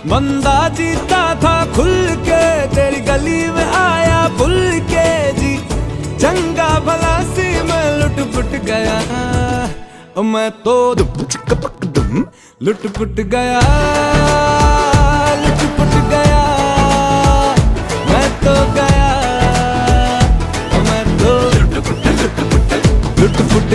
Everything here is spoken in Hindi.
बंदा जीता था खुल के, तेरी गली में आया भूल के जी। चंगा भला सी मैं लुट पुट गया, मैं तो लुट पुट गया, लुट पुट गया, मैं तो गया, मैं तो लुट पुट